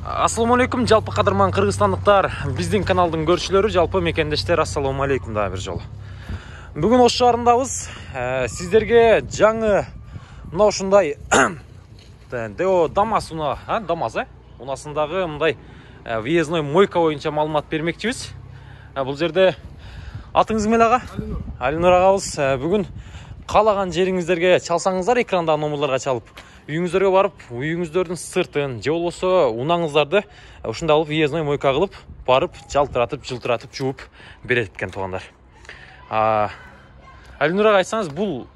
Ассаламу алейкум, жалпы қадырман қырғызстандықтар, біздің каналдың көршілері, жалпы мекендештер, ассаламу алейкум да бір жолы. Бүгін осы шарындабыз, сіздерге жаңы мынау ушундай Део Дамас унасындағы мындай въездной мойка боюнча маалымат бермекчибиз. Бұл жерде атыңыз кім аға? Алинур ағабыз. Бүгін қалаған жеріңіздерге чалсаңыздар, экрандағы номерларға чалып, үйіңіздерге барып, үйіңіздердің сыртын, же болбосо унаңыздарды ушундай алып въездной мойка кылып, барып, жылтыратып, жууп берет экен туугандар. Алинур ага, айтсаңыз, бул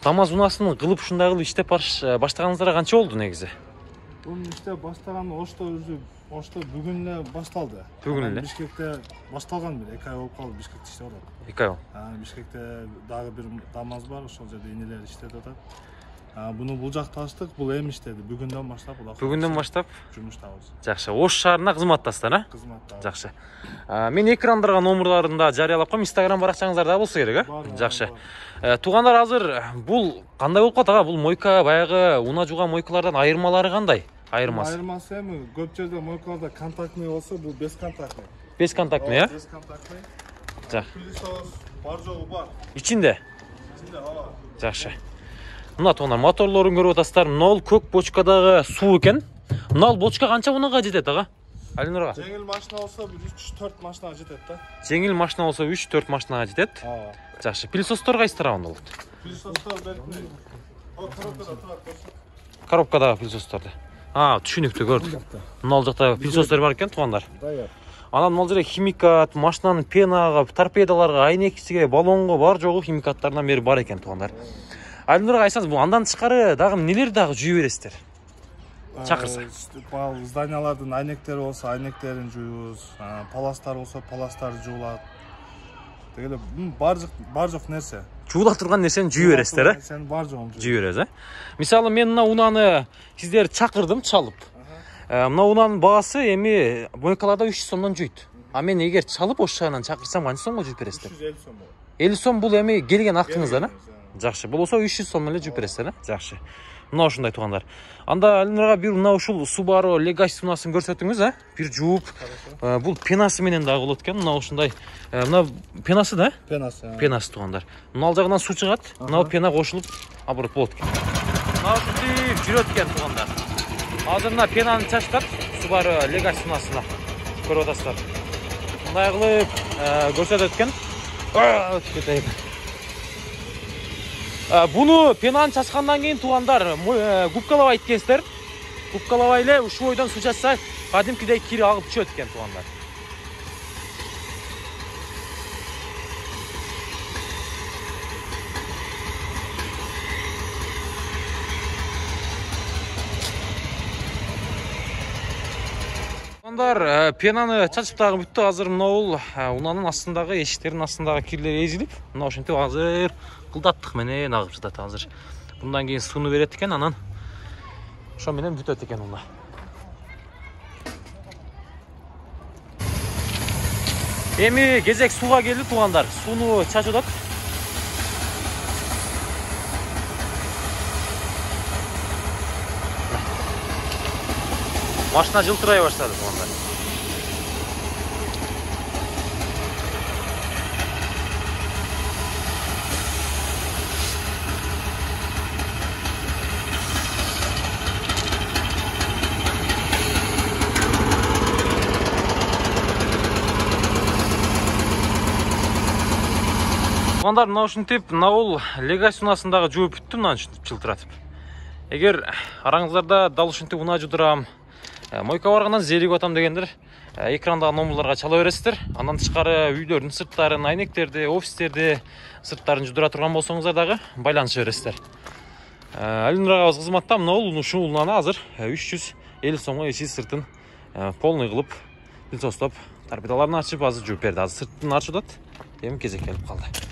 ДАМАЗ унасын кылып ушундай кылып иштеп баштаганыңыздарга канча болду негизи? Бул иштеп баштаган Ошто бүгүн эле башталды. Бүгүн эле? Бишкекте башталган бир 2 ай болуп калды, Бишкекте иштеп атат. 2 ай. Бишкекте дагы бир ДАМАЗ бар, ошол жерде инелер иштеп атат. Буну бул жакта ачтык, бул эми иштеди. Бүгүндөн баштап, Бүгүндөн баштап жумуштабыз. Жакшы. Ош шаарына кызматтасыздар, Кызматта. Жакшы. Мен экрандарга номерларында жарыялап коем, Instagram баракчаңыздарда болсо керек, Жакшы. Туугандар, азыр бул кандай болуп калат ага? Бул мойка баягы уна жууган мойкалардан айырмалары кандай? Айырмасы Эми көп жерде мойкаларда контактный болсо, бул бесконтактный. Бесконтактный, Бесконтактный. Жак. Пылесос бар жогу бар. Ичинде? Ичинде, ооба. Жакшы. Мына туугандар, моторлорун көрүп атасыздар. Мына көк бочкадагы суу экен. Мына бочка канча унага жетет ага? Алинур ага. Жеңил машина болсо 3-4 машинага жетет да. Жеңил машина болсо 3-4 машинага жетет. Ооба. Жакшы. Пылесостор кайсылар анда болот? Пылесостор беркине. Коробкада турат болсо. Коробкадагы пылесосторду. Түшүнүктүү, көрдүк. Мына жакта пылесостор бар экен туугандар. Даяр. Анан мына жерде химикат, машинанын пенага, торпедаларга, айнекчиге, баллонго бар жогу химикаттардан бери бар экен туугандар. Алинур ага, айтсаңыз, бул андан тышкары дагы нелер дагы жуу бересиздер? Чакырса. Бал зданиялардын айнектери болсо, айнектерин жуубуз, паластар болсо, паластар жуулат. Дегеле бар жок нерсе. Жуула турган нерсени жуу бересиздер, Сен бар жогун жуу бересиз, Мисалы, мен мына унаны сиздер чакырдым, чалып. Мына унанын баасы эми мойкаларда 300 сомдон жуйт. Мен эгер чалып ош шаарынан чакырсам, канча сомго жууп бересиздер? 350 сом. 50 сом бул эми келген акыңыздар, Жакшы. Бул болсо 300 сом эле жууп бересиздер, Жакшы. Мына ушундай туугандар. Анда Алинур ага, бир мына ушул Subaru Legacy унасын көрсөтүңүз, Бир жууп. Бул пенасы менен дагы болот экен. Мына ушундай. Мына пенасы да? Пенасы. Пенасы туугандар. Мына ал жагынан суу чыгат. Мына пена кошулуп, аброт болот экен. Мына ушинтип жүрөт экен туугандар. Азыр мына пенаны чачтап, Subaru Legacy унасына көрүп атасыздар. Мындай кылып көрсөтөт экен. Буну пенаны чачкандан кийин туугандар, губкалабай эткенсиздер. Губкалабай эле ушул бойдон суу чачса, кадимкидей кири агып түшөт экен туугандар. Пенаны чачып дагы бүттү. Азыр мына унанын астындагы, эшиктердин астындагы кирлер эзилип, мына ошентип азыр кылдаттык менен агып жатат. Азыр bundan кийин сууну берет экен, анан ошо менен бүтөт экен уна. Эми кезек сууга келди туугандар. Сууну чачып атат. Машина жылтырай баштады туугандар. Туугандар, мына ушинтип, мына бул Legacy унасындагы жууп бүттү, мына ушинтип жылтыратып. Эгер араңыздарда дал ушинтип уна жуудурам, мойка баргандан зеригип атам дегендер, экрандагы номерларга чала бересиздер. Андан тышкары үйлөрдүн сырттарын, айнектерди, офистерди сырттарын жуудура турган болсоңуздар дагы байланыша бересиздер. Алинур агабыз кызматта мына ушул унаны азыр 350 сомго ичи сыртын полный кылып, пылесостоп, торпедаларын ачып азыр жууп берди. Азыр сыртын ачып атат. Эми кезек келип калды.